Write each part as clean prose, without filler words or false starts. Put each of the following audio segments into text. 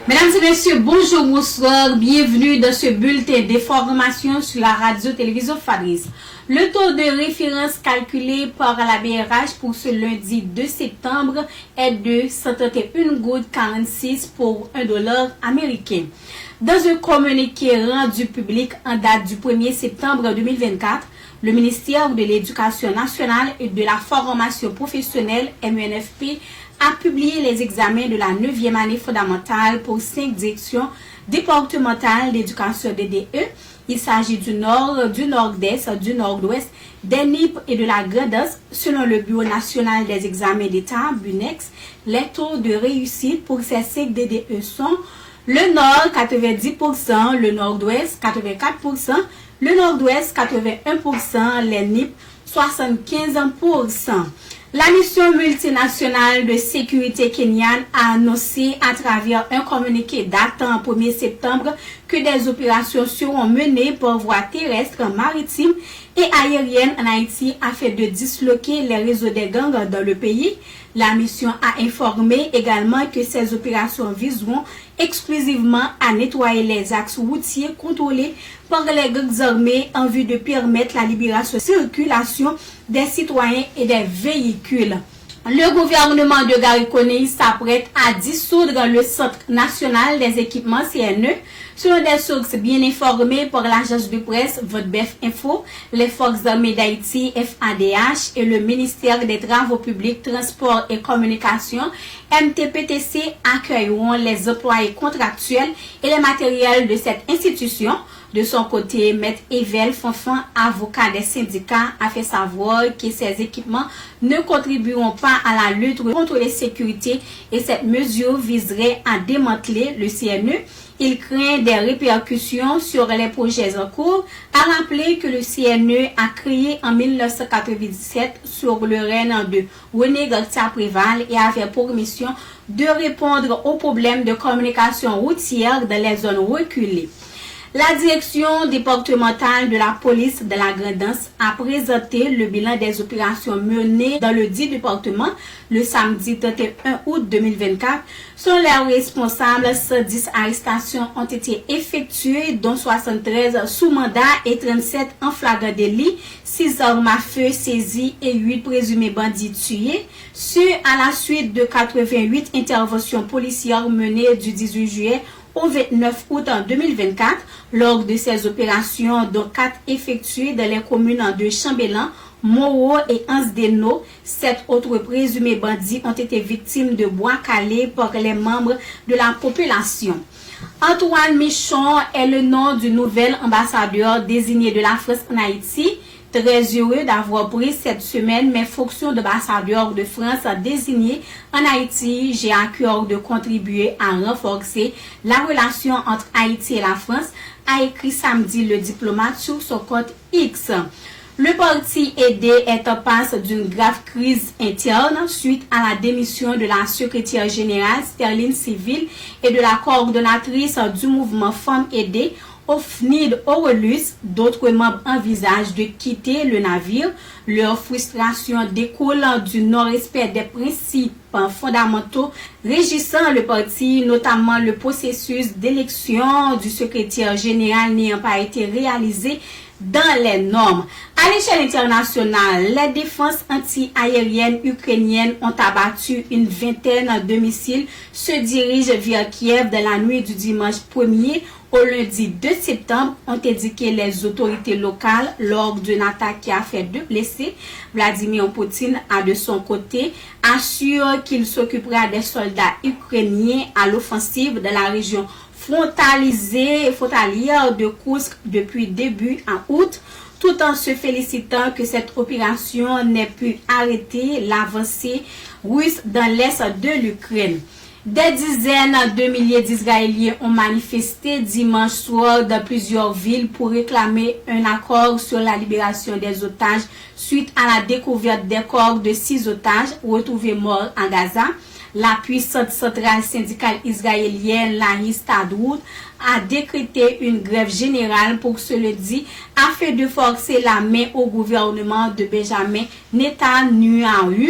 Mesdames et messieurs, bonjour, bonsoir, bienvenue dans ce bulletin d'information sur la radio-télévision Fabrice. Le taux de référence calculé par la BRH pour ce lundi 2 septembre est de 131,46 pour $1 américain. Dans un communiqué rendu public en date du 1er septembre 2024, le ministère de l'Éducation nationale et de la formation professionnelle MUNFP a publié les examens de la 9e année fondamentale pour 5 directions départementales d'éducation DDE. Il s'agit du Nord, du Nord-Est, du Nord-Ouest, des NIP et de la Grande-Est. Selon le Bureau national des examens d'État, BUNEX, les taux de réussite pour ces 5 DDE sont le Nord 90%, le Nord-Ouest 84%, le Nord-Ouest 81%, les NIP 75%. La mission multinationale de sécurité kenyane a annoncé à travers un communiqué datant 1er septembre que des opérations seront menées par voie terrestre, maritime et aérienne en Haïti afin de disloquer les réseaux des gangs dans le pays. La mission a informé également que ces opérations viseront exclusivement à nettoyer les axes routiers contrôlés par les gangs armés en vue de permettre la libération de circulation des citoyens et des véhicules. Le gouvernement de Gary Coney s'apprête à dissoudre le Centre national des équipements CNE. Selon des sources bien informées par l'agence de presse Vodbef Info, les Forces armées d'Haïti FADH et le ministère des Travaux publics, Transports et Communications MTPTC accueilleront les employés contractuels et les matériels de cette institution. De son côté, Maître Evel Fonfan, avocat des syndicats, a fait savoir que ces équipements ne contribueront pas à la lutte contre les sécurités et cette mesure viserait à démanteler le CNE. Il craint des répercussions sur les projets en cours, a rappelé que le CNE a créé en 1997 sur le règne de René Garcia Préval et avait pour mission de répondre aux problèmes de communication routière dans les zones reculées. La direction départementale de la police de la Grande-Anse a présenté le bilan des opérations menées dans le dit département le samedi 31 août 2024. Selon les responsables, 110 arrestations ont été effectuées, dont 73 sous mandat et 37 en flagrant délit, 6 armes à feu saisies et 8 présumés bandits tués. Ce à la suite de 88 interventions policières menées du 18 juillet au 29 août 2024, lors de ces opérations, dont 4 effectuées dans les communes de Chambellan, Moreau et Ansdeno, 7 autres présumés bandits ont été victimes de bois calés par les membres de la population. Antoine Michon est le nom du nouvel ambassadeur désigné de la France en Haïti. Très heureux d'avoir pris cette semaine mes fonctions d'ambassadeur de France désigné en Haïti. J'ai à cœur de contribuer à renforcer la relation entre Haïti et la France, a écrit samedi le diplomate sur son compte X. Le parti aidé est en passe d'une grave crise interne suite à la démission de la secrétaire générale Sterling Civil et de la coordonnatrice du mouvement Femmes aidées Ofnid Orelus. D'autres membres envisagent de quitter le navire. Leur frustration découle du non-respect des principes fondamentaux régissant le parti, notamment le processus d'élection du secrétaire général n'ayant pas été réalisé dans les normes. À l'échelle internationale, les défenses anti-aériennes ukrainiennes ont abattu une vingtaine de missiles, se dirigent vers Kiev dans la nuit du dimanche 1er au lundi 2 septembre, ont indiqué les autorités locales lors d'une attaque qui a fait 2 blessés. Vladimir Poutine a de son côté assure qu'il s'occupera des soldats ukrainiens à l'offensive de la région frontalière de Kursk depuis début en août, tout en se félicitant que cette opération n'ait pu arrêter l'avancée russe dans l'est de l'Ukraine. Des dizaines de milliers d'Israéliens ont manifesté dimanche soir dans plusieurs villes pour réclamer un accord sur la libération des otages suite à la découverte des corps de 6 otages retrouvés morts à Gaza. La puissante centrale syndicale israélienne, la Histadrout, a décrété une grève générale pour ce lundi afin de forcer la main au gouvernement de Benjamin Netanyahu.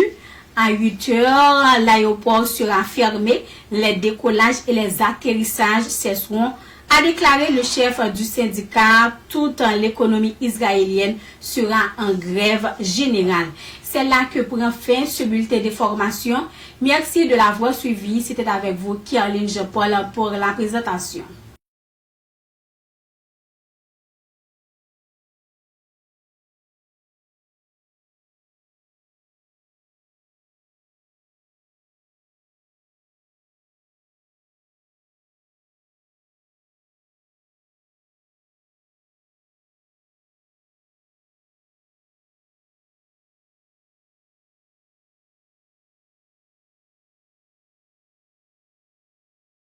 À 8 heures, l'aéroport sera fermé. Les décollages et les atterrissages cesseront, a déclaré le chef du syndicat. Toute l'économie israélienne sera en grève générale. C'est là que prend fin ce bulletin d'information. Merci de l'avoir suivi. C'était avec vous, Caroline Jean-Paul, pour la présentation.